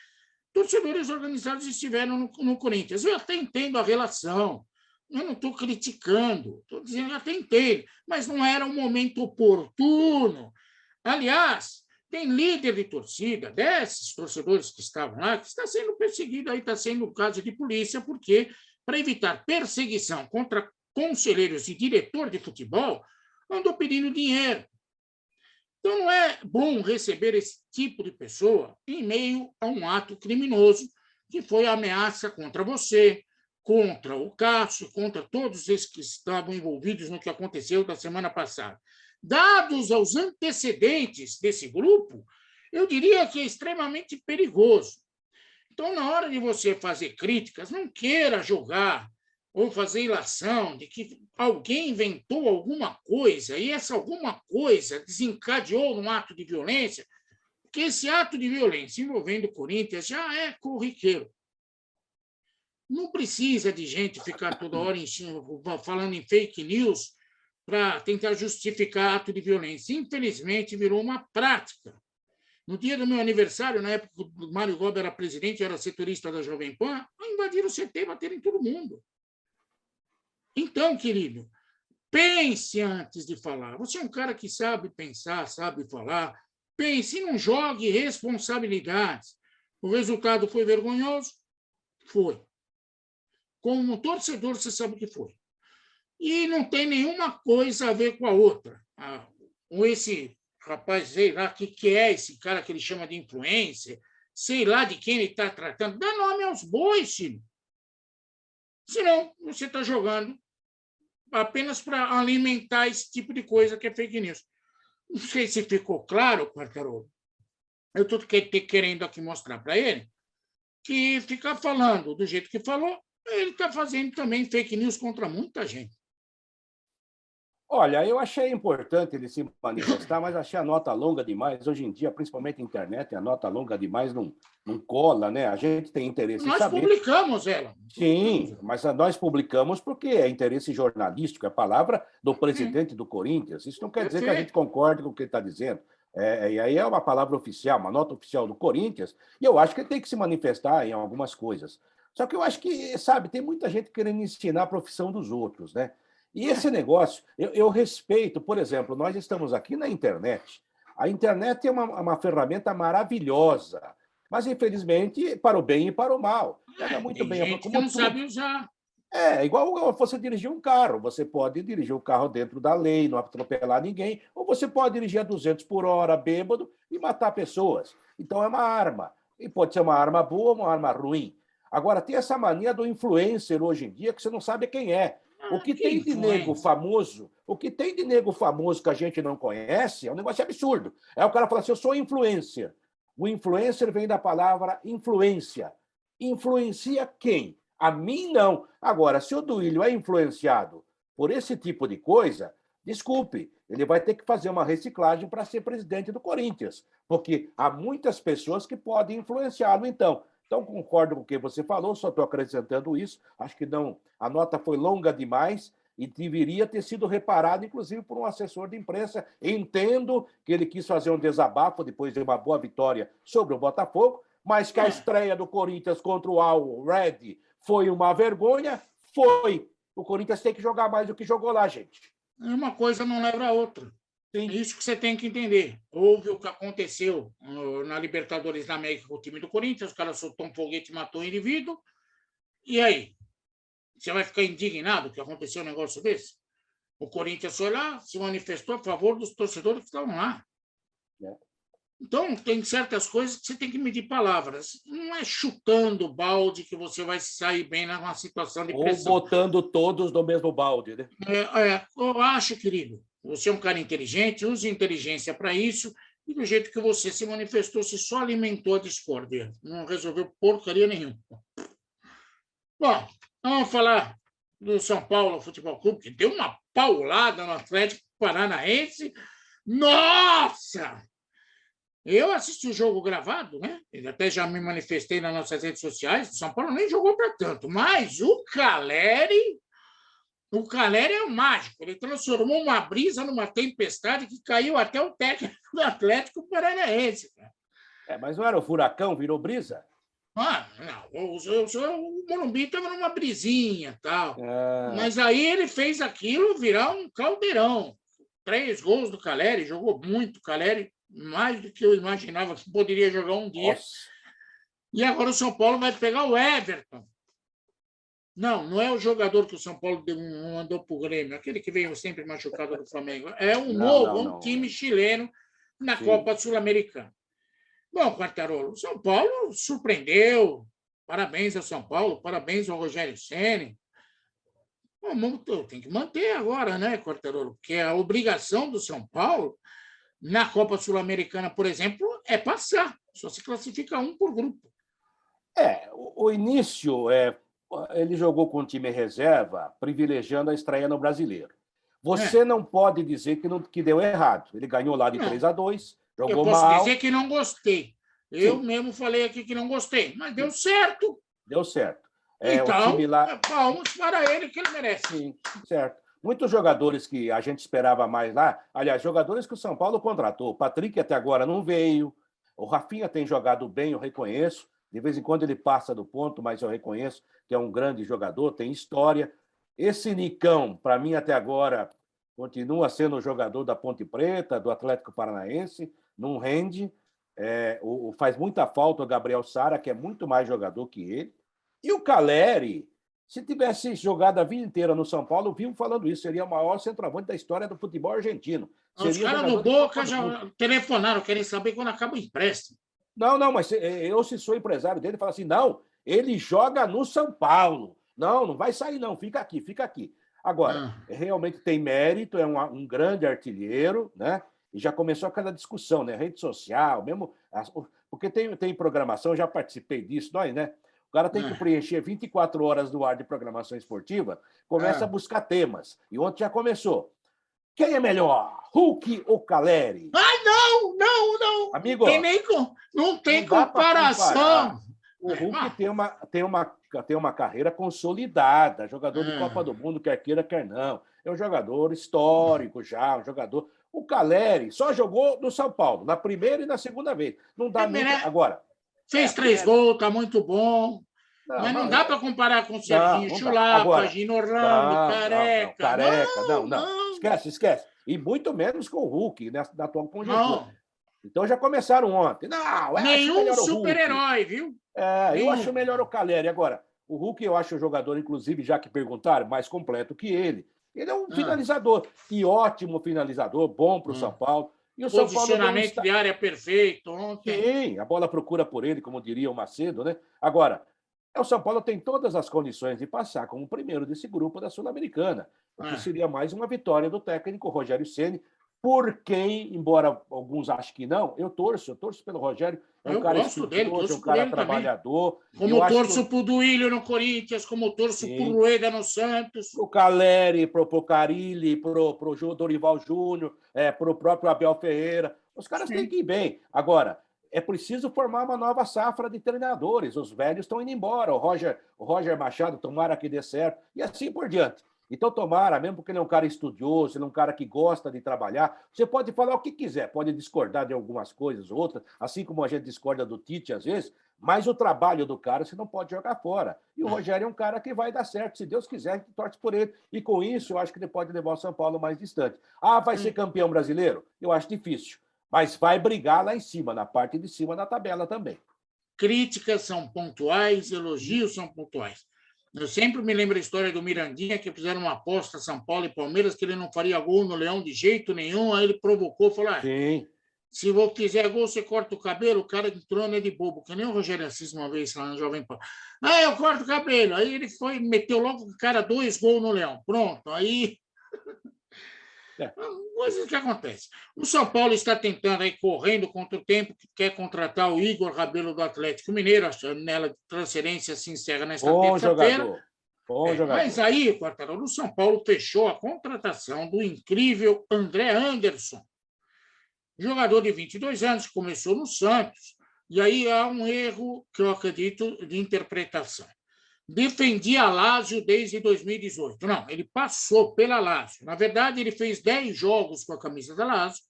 S1: torcedores organizados estiveram no Corinthians. Eu até entendo a relação, eu não estou criticando, estou dizendo que até entendo, mas não era um momento oportuno. Aliás, tem líder de torcida, desses torcedores que estavam lá, que está sendo perseguido, aí está sendo um caso de polícia, porque, para evitar perseguição contra conselheiros e diretor de futebol, andou pedindo dinheiro. Então, não é bom receber esse tipo de pessoa em meio a um ato criminoso, que foi a ameaça contra você, contra o Cássio, contra todos esses que estavam envolvidos no que aconteceu da semana passada. Dados os antecedentes desse grupo, eu diria que é extremamente perigoso. Então, na hora de você fazer críticas, não queira jogar ou fazer ilação de que alguém inventou alguma coisa e essa alguma coisa desencadeou num ato de violência, porque esse ato de violência envolvendo o Corinthians já é corriqueiro. Não precisa de gente ficar toda hora falando em fake news para tentar justificar ato de violência. Infelizmente, virou uma prática. No dia do meu aniversário, na época que o Mário Gobi era presidente, eu era setorista da Jovem Pan, invadiram o CT e bateram em todo mundo. Então, querido, pense antes de falar. Você é um cara que sabe pensar, sabe falar. Pense e não jogue responsabilidades. O resultado foi vergonhoso? Foi. Como torcedor, você sabe o que foi. E não tem nenhuma coisa a ver com a outra. Com esse rapaz, sei lá o que é esse cara que ele chama de influencer, sei lá de quem ele está tratando. Dá nome aos bois, filho. Senão, você está jogando apenas para alimentar esse tipo de coisa que é fake news. Não sei se ficou claro, Quartarolo. Eu estou querendo aqui mostrar para ele que ficar falando do jeito que falou, ele está fazendo também fake news contra muita gente.
S2: Olha, eu achei importante ele se manifestar, mas achei a nota longa demais. Hoje em dia, principalmente na internet, a nota longa demais não cola, né? A gente tem interesse em saber.
S1: Nós publicamos ela.
S2: Sim, mas nós publicamos porque é interesse jornalístico, é a palavra do presidente do Corinthians. Isso não quer dizer que a gente concorde com o que ele está dizendo. E aí é uma palavra oficial, uma nota oficial do Corinthians, e eu acho que ele tem que se manifestar em algumas coisas. Só que eu acho que, sabe, tem muita gente querendo ensinar a profissão dos outros, né? E esse negócio, eu respeito, por exemplo, nós estamos aqui na internet. A internet é uma ferramenta maravilhosa, mas, infelizmente, para o bem e para o mal. Pega muito
S1: Tem
S2: bem.
S1: gente que não sabe usar.
S2: É igual você dirigir um carro. Você pode dirigir o carro dentro da lei, não atropelar ninguém, ou você pode dirigir a 200 por hora, bêbado, e matar pessoas. Então, é uma arma. E pode ser uma arma boa ou uma arma ruim. Agora, tem essa mania do influencer hoje em dia, que você não sabe quem é. O que tem de nego famoso, que a gente não conhece, é um negócio absurdo. Aí o cara fala assim, eu sou influencer. O influencer vem da palavra influência. Influencia quem? A mim, não. Agora, se o Duílio é influenciado por esse tipo de coisa, desculpe, ele vai ter que fazer uma reciclagem para ser presidente do Corinthians, porque há muitas pessoas que podem influenciá-lo, então. Então, concordo com o que você falou, só estou acrescentando isso. Acho que não, a nota foi longa demais e deveria ter sido reparada, inclusive, por um assessor de imprensa. Entendo que ele quis fazer um desabafo depois de uma boa vitória sobre o Botafogo, mas que a estreia do Corinthians contra o Al Red foi uma vergonha, foi. O Corinthians tem que jogar mais do que jogou lá, gente.
S1: Uma coisa não leva a outra. É isso que você tem que entender. Houve o que aconteceu na Libertadores da América com o time do Corinthians, os caras soltou um foguete e matou um indivíduo. E aí? Você vai ficar indignado que aconteceu um negócio desse? O Corinthians foi lá, se manifestou a favor dos torcedores que estavam lá. Então, tem certas coisas que você tem que medir palavras. Não é chutando o balde que você vai sair bem numa situação de pressão.
S2: Ou botando todos no mesmo balde, né?
S1: Eu acho, querido, você é um cara inteligente, use inteligência para isso, e do jeito que você se manifestou, você só alimentou a discórdia. Não resolveu porcaria nenhuma. Bom, vamos falar do São Paulo Futebol Clube, que deu uma paulada no Atlético Paranaense. Nossa! Eu assisti o jogo gravado, né? Até já me manifestei nas nossas redes sociais. O São Paulo nem jogou para tanto, mas o Caleri é um mágico. Ele transformou uma brisa numa tempestade que caiu até o técnico do Atlético Paranaense.
S2: Mas não era o furacão, virou brisa?
S1: Não. O Morumbi estava numa brisinha tal. Mas aí ele fez aquilo virar um caldeirão. 3 gols do Caleri, jogou muito o Caleri, mais do que eu imaginava que poderia jogar um dia.
S2: Nossa.
S1: E agora o São Paulo vai pegar o Everton. Não é o jogador que o São Paulo mandou para o Grêmio, aquele que veio sempre machucado do Flamengo. É um time chileno na Copa Sul-Americana. Bom, Quartarolo, o São Paulo surpreendeu. Parabéns ao São Paulo, parabéns ao Rogério Ceni. Tem que manter agora, né, Quartarolo? Porque a obrigação do São Paulo na Copa Sul-Americana, por exemplo, é passar. Só se classifica um por grupo.
S2: O início, ele jogou com o time reserva, privilegiando a estreia no Brasileiro. Você não pode dizer que deu errado. Ele ganhou lá de 3-2, jogou mal.
S1: Eu posso dizer que não gostei. Eu mesmo falei aqui que não gostei, mas deu certo.
S2: Deu certo.
S1: Então, vamos para ele que ele merece.
S2: Sim, certo. Muitos jogadores que a gente esperava mais lá, aliás, jogadores que o São Paulo contratou. O Patrick até agora não veio. O Rafinha tem jogado bem, eu reconheço. De vez em quando ele passa do ponto, mas eu reconheço que é um grande jogador, tem história. Esse Nicão, para mim, até agora, continua sendo o jogador da Ponte Preta, do Atlético Paranaense, não rende. Faz muita falta o Gabriel Sara, que é muito mais jogador que ele. E o Caleri, se tivesse jogado a vida inteira no São Paulo, vivo falando isso, seria o maior centroavante da história do futebol argentino.
S1: Os caras no Boca já telefonaram, querem saber quando acaba o empréstimo.
S2: Não, mas eu, se sou empresário dele, falo assim, não, ele joga no São Paulo. Não vai sair não, fica aqui. Agora, realmente tem mérito, é um grande artilheiro, né? E já começou aquela discussão, né? Rede social, mesmo... Porque tem programação, eu já participei disso, né? O cara tem que preencher 24 horas do ar de programação esportiva, começa a buscar temas. E ontem já começou. Quem é melhor, Hulk ou Caleri?
S1: Não.
S2: Amigo,
S1: não tem comparação.
S2: O Hulk tem uma carreira consolidada, jogador de Copa do Mundo, quer queira, quer não. É um jogador histórico já, um jogador... O Caleri só jogou no São Paulo, na primeira e na segunda vez. Não dá nem... Agora...
S1: Fez 3 gols, tá muito bom. Mas não dá para comparar com o Serginho Chulapa, Gino Orlando, Careca.
S2: Não. Esquece. E muito menos com o Hulk, na atual conjuntura. Então já começaram ontem.
S1: Nenhum super-herói, viu?
S2: Eu acho melhor o Caleri. Agora, o Hulk eu acho o jogador, inclusive, já que perguntaram, mais completo que ele. Ele é um finalizador, e ótimo finalizador, bom para o São Paulo. E o
S1: posicionamento de área perfeito ontem.
S2: Sim, a bola procura por ele, como diria o Macedo, né? Agora, o São Paulo tem todas as condições de passar como primeiro desse grupo da Sul-Americana, o que seria mais uma vitória do técnico Rogério Ceni, por quem, embora alguns achem que não, eu torço pelo Rogério. É um cara estudioso, é um cara trabalhador.
S1: Como torço pro Duílio no Corinthians, como torço pro Rueda no Santos.
S2: Pro Caleri, pro Carilli, pro Dorival Júnior, pro próprio Abel Ferreira. Os caras têm que ir bem. Agora, é preciso formar uma nova safra de treinadores. Os velhos estão indo embora. O Roger Machado, tomara que dê certo. E assim por diante. Então, tomara, mesmo porque ele é um cara estudioso, ele é um cara que gosta de trabalhar, você pode falar o que quiser, pode discordar de algumas coisas ou outras, assim como a gente discorda do Tite às vezes, mas o trabalho do cara você não pode jogar fora. E o Rogério é um cara que vai dar certo, se Deus quiser, a gente torce por ele. E com isso, eu acho que ele pode levar o São Paulo mais distante. Ah, vai ser campeão brasileiro? Eu acho difícil, mas vai brigar lá em cima, na parte de cima da tabela também.
S1: Críticas são pontuais, elogios são pontuais. Eu sempre me lembro a história do Mirandinha, que fizeram uma aposta São Paulo e Palmeiras, que ele não faria gol no Leão de jeito nenhum, aí ele provocou, falou,
S2: Sim.
S1: Se você quiser gol, você corta o cabelo, o cara entrou, não é de bobo, que nem o Rogério Assis uma vez lá no Jovem Pan. Eu corto o cabelo. Aí ele foi, meteu logo o cara 2 gols no Leão. Pronto, aí... Coisas que acontecem. O São Paulo está tentando, aí, correndo contra o tempo, que quer contratar o Igor Rabelo do Atlético Mineiro. A janela de transferência se encerra nesta terça-feira.
S2: Bom jogador.
S1: Mas aí, Quartarolo, o São Paulo fechou a contratação do incrível André Anderson, jogador de 22 anos, que começou no Santos. E aí há um erro, que eu acredito, de interpretação. Defendia a Lazio desde 2018. Não, ele passou pela Lazio. Na verdade, ele fez 10 jogos com a camisa da Lazio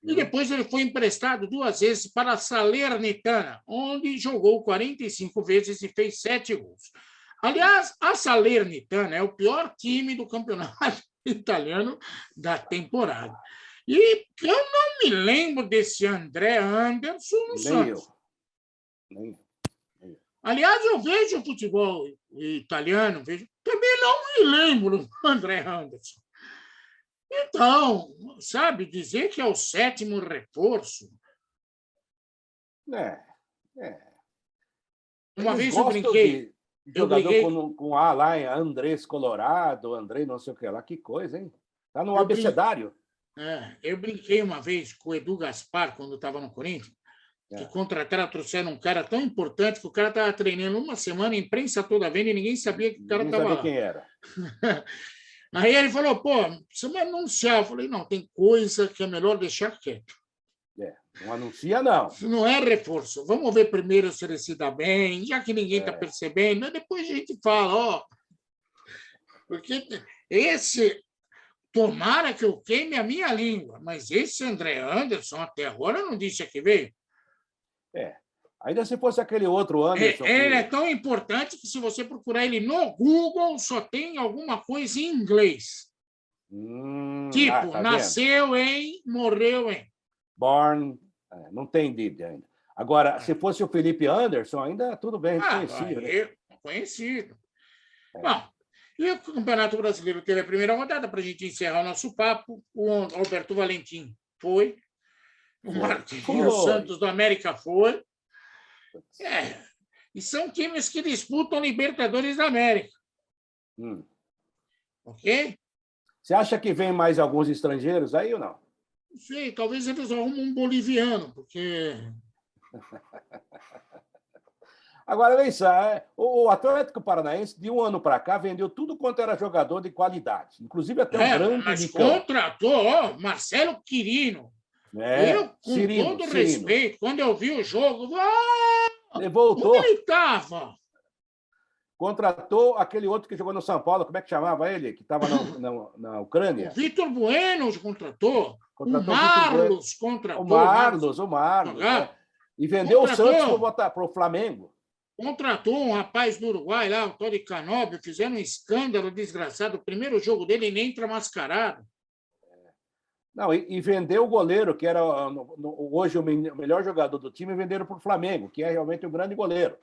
S1: e depois ele foi emprestado 2 vezes para a Salernitana, onde jogou 45 vezes e fez 7 gols. Aliás, a Salernitana é o pior time do campeonato italiano da temporada. E eu não me lembro desse André Anderson no Santos.
S2: Nem eu.
S1: Aliás, eu vejo o futebol italiano, também não me lembro do André Anderson. Então, sabe, dizer que é o 7º reforço. Uma vez eu brinquei.
S2: Jogador com A lá, Andrés Colorado, André não sei o que lá, que coisa, hein? Está no abecedário.
S1: Eu brinquei uma vez com o Edu Gaspar, quando estava no Corinthians, que contrataram, trouxeram um cara tão importante que o cara estava treinando uma semana, a imprensa toda vendo e ninguém sabia que o cara estava lá.
S2: Quem era.
S1: Aí ele falou, precisa me anunciar. Eu falei, não, tem coisa que é melhor deixar quieto.
S2: Não anuncia, não.
S1: Isso não é reforço. Vamos ver primeiro se ele se dá bem, já que ninguém está percebendo, depois a gente fala, porque tomara que eu queime a minha língua, mas esse André Anderson até agora não disse a que veio.
S2: Ainda se fosse aquele outro Anderson...
S1: Ele é tão importante que, se você procurar ele no Google, só tem alguma coisa em inglês. Tipo,
S2: tá
S1: nasceu em, morreu em.
S2: Born, não tem did ainda. Agora, se fosse o Felipe Anderson, ainda tudo bem,
S1: conhecido. Conhecido. Bom, e o Campeonato Brasileiro teve a primeira rodada, para a gente encerrar o nosso papo. O Alberto Valentim foi. O Marquinhos Santos do América foi. E são times que disputam Libertadores da América. Ok?
S2: Você acha que vem mais alguns estrangeiros aí ou não?
S1: Não sei, talvez eles arrumem um boliviano, porque...
S2: Agora, vem só, o Atlético Paranaense, de um ano para cá, vendeu tudo quanto era jogador de qualidade, inclusive até um grande
S1: mas
S2: Nicão.
S1: Contratou Marcelo Quirino. Eu, com todo respeito, quando eu vi o jogo,
S2: ele voltou.
S1: Onde ele estava?
S2: Contratou aquele outro que jogou no São Paulo, como é que chamava ele? Que estava na Ucrânia.
S1: O Vitor Bueno contratou. O Marlos contratou.
S2: O Marlos. E vendeu o Santos para o Flamengo.
S1: Contratou um rapaz do Uruguai lá, o Tony Canóbio, fizeram um escândalo desgraçado. O primeiro jogo dele, ele entra mascarado.
S2: Não, e vendeu o goleiro, que era hoje o melhor jogador do time, venderam para o Flamengo, que é realmente um grande goleiro.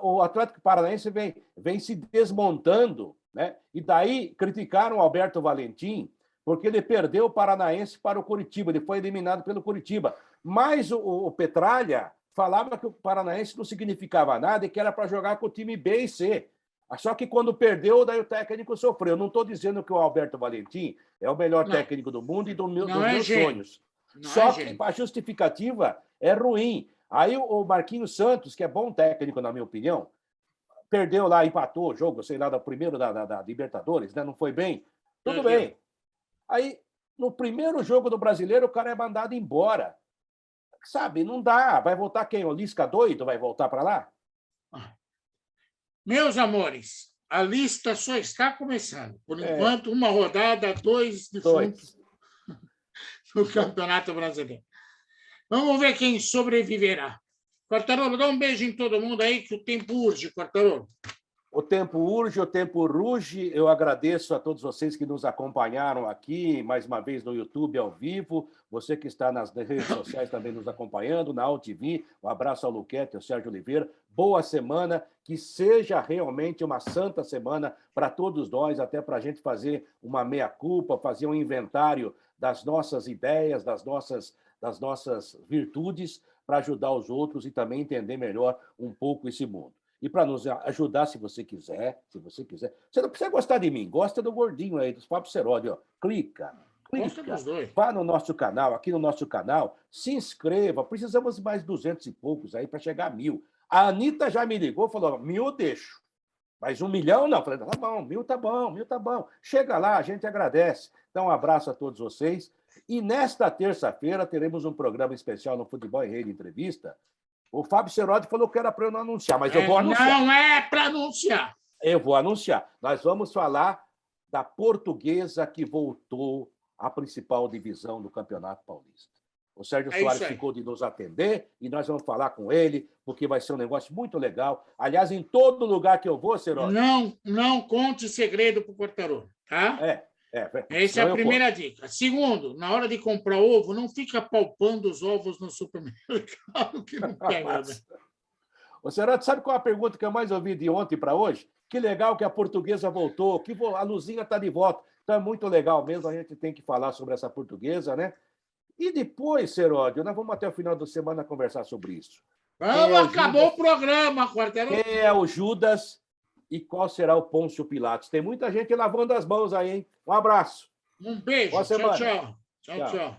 S2: O Atlético Paranaense vem se desmontando, né? E daí criticaram o Alberto Valentim, porque ele perdeu o Paranaense para o Curitiba, ele foi eliminado pelo Curitiba. Mas o Petralha falava que o Paranaense não significava nada e que era para jogar com o time B e C. Só que quando perdeu, daí o técnico sofreu. Não estou dizendo que o Alberto Valentim é o melhor técnico do mundo e dos meus sonhos. Só que a justificativa é ruim. Aí o Marquinhos Santos, que é bom técnico, na minha opinião, perdeu lá, empatou o jogo, sei lá, do primeiro da Libertadores, né? Não foi bem. Tudo bem. Aí, no primeiro jogo do Brasileiro, o cara é mandado embora. Sabe, não dá. Vai voltar quem? O Lisca doido vai voltar para lá?
S1: Meus amores, a lista só está começando. Por enquanto, uma rodada, 2 defuntos no Campeonato Brasileiro. Vamos ver quem sobreviverá. Quartarolo, dá um beijo em todo mundo aí, que o tempo urge, Quartarolo.
S2: O tempo urge, o tempo ruge. Eu agradeço a todos vocês que nos acompanharam aqui, mais uma vez no YouTube ao vivo. Você que está nas redes sociais também nos acompanhando, na AltV. Um abraço ao Luquete, ao Sérgio Oliveira. Boa semana, que seja realmente uma santa semana para todos nós, até para a gente fazer uma meia-culpa, fazer um inventário das nossas ideias, das nossas virtudes, para ajudar os outros e também entender melhor um pouco esse mundo. E para nos ajudar, se você quiser, você não precisa gostar de mim, gosta do gordinho aí, dos Fábio Seródi, ó. Clica, vá no nosso canal, aqui no nosso canal, se inscreva, precisamos de mais 200 e poucos aí para chegar a 1.000. A Anitta já me ligou, falou, 1.000 eu deixo, mas 1 milhão não. Falei, tá bom, 1.000 tá bom, 1.000 tá bom. Chega lá, a gente agradece. Então, um abraço a todos vocês. E nesta terça-feira teremos um programa especial no Futebol em Rede Entrevista. O Fábio Seródi falou que era para eu não anunciar, mas eu vou anunciar.
S1: Não é para anunciar.
S2: Eu vou anunciar. Nós vamos falar da Portuguesa que voltou à principal divisão do Campeonato Paulista. O Sérgio Soares ficou de nos atender e nós vamos falar com ele, porque vai ser um negócio muito legal. Aliás, em todo lugar que eu vou, Seródi...
S1: Não conte segredo para o Quartarolo, tá? Essa é a primeira dica. Segundo, na hora de comprar ovo, não fica palpando os ovos no supermercado, que não quer nada.
S2: Ô, Seródi, sabe qual é a pergunta que eu mais ouvi de ontem para hoje? Que legal que a Portuguesa voltou, que a Luzinha está de volta. Então é muito legal mesmo, a gente tem que falar sobre essa Portuguesa, né? E depois, Seródio, nós vamos até o final da semana conversar sobre isso.
S1: Acabou o programa, Quartarolo.
S2: Quem é o Judas e qual será o Pôncio Pilatos? Tem muita gente lavando as mãos aí, hein? Um abraço.
S1: Um beijo.
S2: Boa semana.
S1: Tchau.